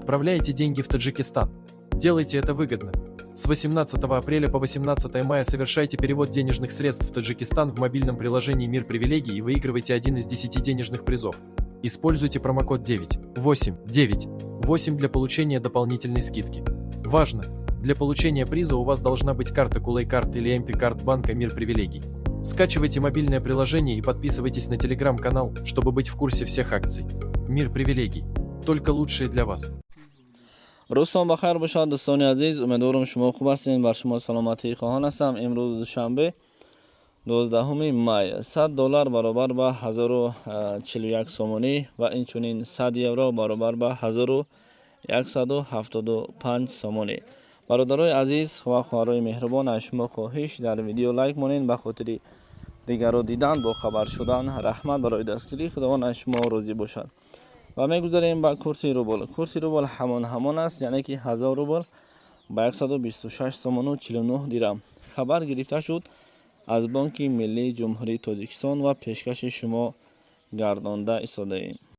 Отправляете деньги в Таджикистан. Делайте это выгодно. С 18 апреля по 18 мая совершайте перевод денежных средств в Таджикистан в мобильном приложении «Мир привилегий» и выигрывайте один из 10 денежных призов. Используйте промокод 9.8.9.8 для получения дополнительной скидки. Важно! Для получения приза у вас должна быть карта Кулейкарт или MP-карт банка «Мир привилегий». Скачивайте мобильное приложение и подписывайтесь на телеграм-канал, чтобы быть в курсе всех акций. «Мир привилегий». Только лучшие для вас. روزتان بخیر باشد دوستان عزیز. امیدوارم شما خوب هستین. بر شما سلامتی خواهان هستم. امروز دوشنبه 12 مای $100 برابر به 1041 سومانی و اینچنین 100 یورو برابر به 1175 سومانی. برادرای عزیز و خواهرای مهربان، از شما خواهش در ویدیو لایک مونین به خاطر دیگران دیدن با خبر شدن. رحمت برای دستگیری. خداوند از شما راضی باشد. و میگذاریم به کورس روبل. کورس روبل همان است، یعنی که 1000 روبل با 126 سومن و 49 درم. خبر گرفته شد از بانک ملی جمهوری تاجیکستان و پیشکش شما گردانده ایستاده ایم.